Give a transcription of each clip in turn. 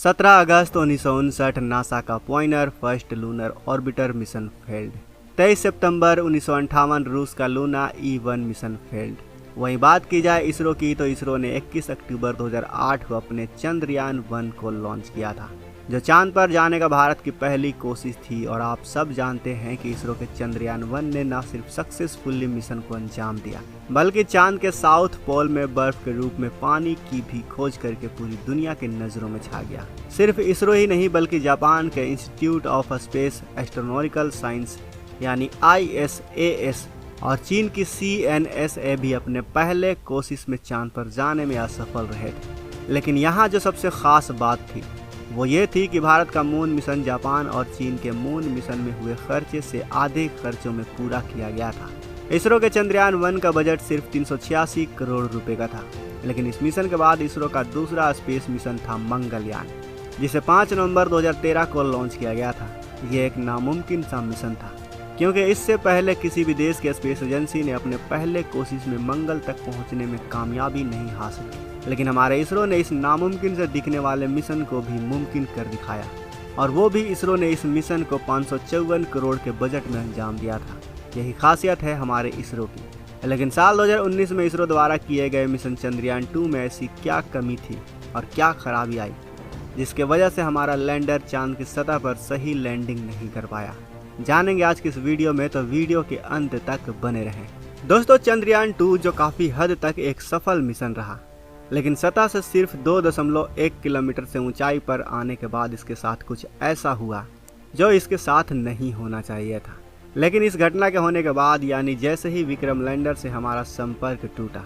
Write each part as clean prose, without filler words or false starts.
17 अगस्त 1959 NASA का pioneer first lunar orbiter mission failed. 23 सितंबर 1958 रूस का लूना E1 मिशन फेल्ड। वहीं बात की जाए इसरो की तो इसरो ने 21 अक्टूबर 2008 को अपने चंद्रयान 1 को लॉन्च किया था, जो चांद पर जाने का भारत की पहली कोशिश थी। और आप सब जानते हैं कि इसरो के चंद्रयान 1 ने न सिर्फ सक्सेसफुली मिशन को अंजाम दिया, बल्कि चांद के साउथ पोल में बर्फ के रूप में पानी की भी खोज करके पूरी दुनिया की नजरों में छा गया। सिर्फ इसरो ही नहीं बल्कि जापान के institute of space astronomical science यानी ISAS और चीन की CNSA भी अपने पहले कोशिश में चांद पर जाने में असफल रहे थे। लेकिन यहाँ जो सबसे खास बात थी वो ये थी कि भारत का मून मिशन जापान और चीन के मून मिशन में हुए खर्चे से आधे खर्चों में पूरा किया गया था। इसरो के चंद्रयान 1 का बजट सिर्फ 386 करोड़ रुपए का था। लेकिन इस मिशन के बाद इसरो का दूसरा स्पेस मिशन था मंगलयान, जिसे 5 नवंबर 2013 को लॉन्च किया गया था। ये एक नामुमकिन सा मिशन था, क्योंकि इससे पहले किसी भी देश की स्पेस एजेंसी ने अपने पहले कोशिश में मंगल तक पहुंचने में कामयाबी नहीं हासिल की। लेकिन हमारे इसरो ने इस नामुमकिन से दिखने वाले मिशन को भी मुमकिन कर दिखाया, और वो भी इसरो ने इस मिशन को 554 करोड़ के बजट में अंजाम दिया था। यही खासियत है हमारे इसरो की। लेकिन साल 2019 में इसरो द्वारा किए गए मिशन चंद्रयान 2 में ऐसी क्या कमी थी और क्या खराबी आई, जिसके वजह से हमारा लैंडर चांद की सतह पर सही लैंडिंग नहीं कर पाया। जानेंगे आज की इस वीडियो में, तो वीडियो के अंत तक बने रहें। दोस्तों, चंद्रयान 2 जो काफ़ी हद तक एक सफल मिशन रहा, लेकिन सतह से सिर्फ 2.1 किलोमीटर से ऊंचाई पर आने के बाद इसके साथ कुछ ऐसा हुआ जो इसके साथ नहीं होना चाहिए था। लेकिन इस घटना के होने के बाद, यानी जैसे ही विक्रम लैंडर से हमारा संपर्क टूटा,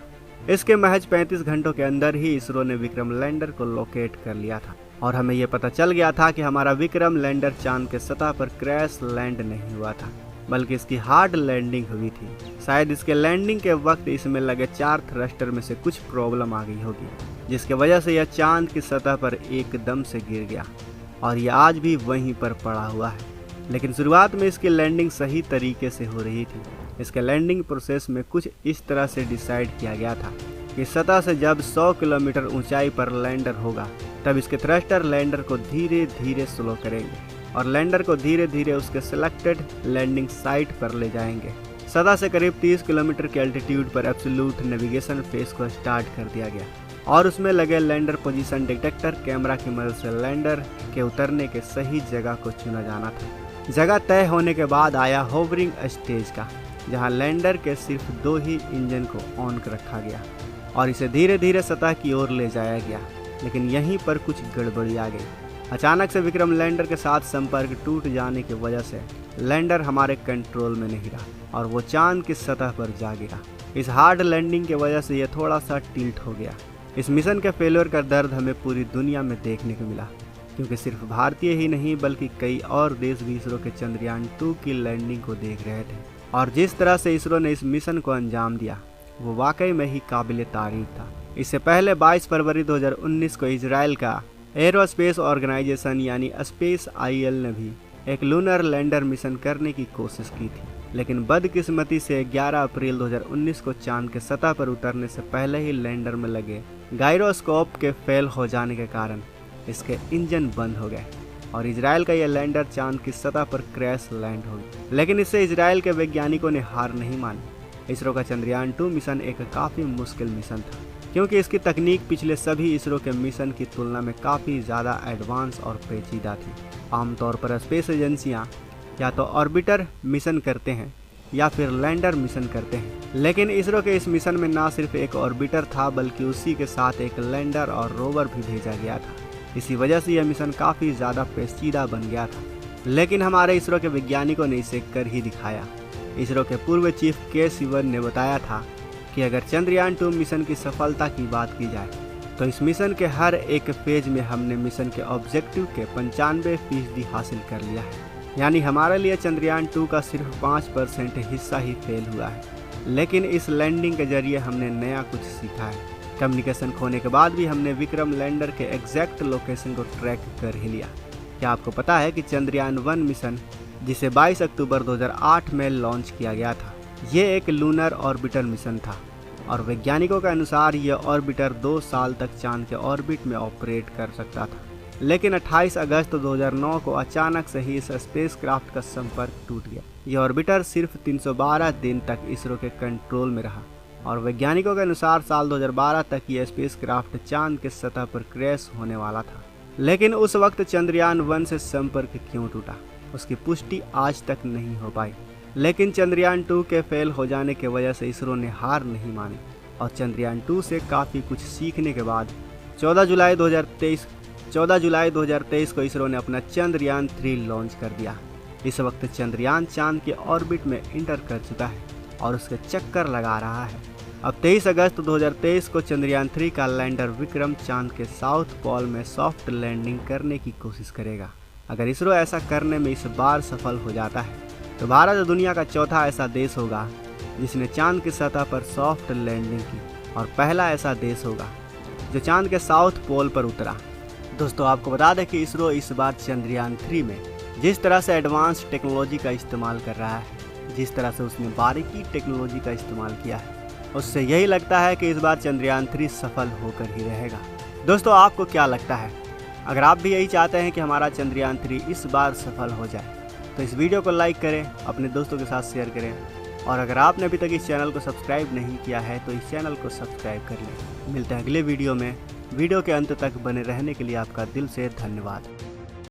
इसके महज 35 घंटों के अंदर ही इसरो ने विक्रम लैंडर को लोकेट कर लिया था। और हमें यह पता चल गया था कि हमारा विक्रम लैंडर चांद के सतह पर क्रैश लैंड नहीं हुआ था, बल्कि इसकी हार्ड लैंडिंग हुई थी। शायद इसके लैंडिंग के वक्त इसमें लगे 4 थ्रस्टर में से कुछ प्रॉब्लम आ गई होगी, जिसके वजह से यह चांद की सतह पर एकदम से गिर गया, और यह आज भी वहीं पर पड़ा हुआ है। लेकिन शुरुआत में इसकी लैंडिंग सही तरीके से हो रही थी। इसके लैंडिंग प्रोसेस में कुछ इस तरह से डिसाइड किया गया था कि सतह से जब 100 किलोमीटर ऊंचाई पर लैंडर होगा, तब इसके थ्रस्टर लैंडर को धीरे धीरे स्लो करेंगे और लैंडर को धीरे धीरे उसके सिलेक्टेड लैंडिंग साइट पर ले जाएंगे। सतह से करीब 30 किलोमीटर के एल्टीट्यूड पर एब्सोल्यूट नेविगेशन फेज को स्टार्ट कर दिया गया, और उसमें लगे लैंडर पोजीशन डिटेक्टर कैमरा की मदद से लैंडर के उतरने के सही जगह को चुना जाना था। जगह तय होने के बाद आया होवरिंग स्टेज का, जहां लैंडर के सिर्फ 2 ही इंजन को ऑन रखा गया और इसे धीरे धीरे सतह की ओर ले जाया गया। लेकिन यहीं पर कुछ गड़बड़ी आ गई। अचानक से विक्रम लैंडर के साथ संपर्क टूट जाने की वजह से लैंडर हमारे कंट्रोल में नहीं रहा और वो चांद की सतह पर जा गिरा। इस हार्ड लैंडिंग की वजह से यह थोड़ा सा टिल्ट हो गया। इस मिशन के फेलियर का दर्द हमें पूरी दुनिया में देखने को मिला, क्योंकि सिर्फ भारतीय ही नहीं बल्कि कई और देश भी इसरो के चंद्रयान 2 की लैंडिंग को देख रहे थे। और जिस तरह से इसरो ने इस मिशन को अंजाम दिया वो वाकई में ही काबिले तारीफ था। इससे पहले 22 फरवरी 2019 को इजराइल का एरोस्पेस ऑर्गेनाइजेशन यानी SpaceIL ने भी एक लूनर लैंडर मिशन करने की कोशिश की थी। लेकिन बदकिस्मती से 11 अप्रैल 2019 को चांद के सतह पर उतरने से पहले ही लैंडर में लगे गायरोस्कोप के फेल हो जाने के कारण इसके इंजन बंद हो गए और इजराइल का यह लैंडर चांद की सतह पर क्रैश लैंड हो गया। लेकिन इससे इजराइल के वैज्ञानिकों ने हार नहीं मानी। इसरो का चंद्रयान 2 मिशन एक काफ़ी मुश्किल मिशन था, क्योंकि इसकी तकनीक पिछले सभी इसरो के मिशन की तुलना में काफ़ी ज़्यादा एडवांस और पेचीदा थी। आमतौर पर स्पेस एजेंसियां या तो ऑर्बिटर मिशन करते हैं या फिर लैंडर मिशन करते हैं, लेकिन इसरो के इस मिशन में ना सिर्फ एक ऑर्बिटर था बल्कि उसी के साथ एक लैंडर और रोवर भी भेजा गया था। इसी वजह से यह मिशन काफ़ी ज़्यादा पेचीदा बन गया था। लेकिन हमारे इसरो के वैज्ञानिकों ने इसे कर ही दिखाया। इसरो के पूर्व चीफ के सिवन ने बताया था कि अगर चंद्रयान 2 मिशन की सफलता की बात की जाए तो इस मिशन के हर एक फेज में हमने मिशन के ऑब्जेक्टिव के 95% हासिल कर लिया है। यानी हमारे लिए चंद्रयान 2 का सिर्फ 5% हिस्सा ही फेल हुआ है। लेकिन इस लैंडिंग के जरिए हमने नया कुछ सीखा है। कम्युनिकेशन खोने के बाद भी हमने विक्रम लैंडर के एग्जैक्ट लोकेशन को ट्रैक कर ही लिया। क्या आपको पता है कि चंद्रयान 1 मिशन, जिसे 22 अक्टूबर 2008 में लॉन्च किया गया था, ये एक लूनर ऑर्बिटर मिशन था और वैज्ञानिकों के अनुसार यह ऑर्बिटर 2 साल तक चांद के ऑर्बिट में ऑपरेट कर सकता था। लेकिन 28 अगस्त 2009 को अचानक से ही इस स्पेसक्राफ्ट का संपर्क टूट गया। यह ऑर्बिटर सिर्फ 312 दिन तक इसरो के कंट्रोल में रहा और वैज्ञानिकों के अनुसार साल 2012 तक यह स्पेसक्राफ्ट चांद के सतह पर क्रैश होने वाला था। लेकिन उस वक्त चंद्रयान 1 से संपर्क क्यों टूटा, उसकी पुष्टि आज तक नहीं हो पाई। लेकिन चंद्रयान 2 के फेल हो जाने की वजह से इसरो ने हार नहीं मानी और चंद्रयान 2 से काफ़ी कुछ सीखने के बाद 14 जुलाई 2023 को इसरो ने अपना चंद्रयान 3 लॉन्च कर दिया। इस वक्त चंद्रयान चांद के ऑर्बिट में इंटर कर चुका है और उसके चक्कर लगा रहा है। अब 23 अगस्त 2023 को चंद्रयान 3 का लैंडर विक्रम चांद के साउथ पोल में सॉफ्ट लैंडिंग करने की कोशिश करेगा। अगर इसरो ऐसा करने में इस बार सफल हो जाता है तो भारत दुनिया का चौथा ऐसा देश होगा जिसने चांद की सतह पर सॉफ्ट लैंडिंग की और पहला ऐसा देश होगा जो चांद के साउथ पोल पर उतरा। दोस्तों, आपको बता दें कि इसरो इस बार चंद्रयान 3 में जिस तरह से एडवांस टेक्नोलॉजी का इस्तेमाल कर रहा है, जिस तरह से उसने बारीकी टेक्नोलॉजी का इस्तेमाल किया है, उससे यही लगता है कि इस बार चंद्रयान 3 सफल होकर ही रहेगा। दोस्तों, आपको क्या लगता है? अगर आप भी यही चाहते हैं कि हमारा चंद्रयान 3 इस बार सफल हो जाए तो इस वीडियो को लाइक करें, अपने दोस्तों के साथ शेयर करें और अगर आपने अभी तक इस चैनल को सब्सक्राइब नहीं किया है तो इस चैनल को सब्सक्राइब कर लें। मिलते हैं अगले वीडियो में। वीडियो के अंत तक बने रहने के लिए आपका दिल से धन्यवाद।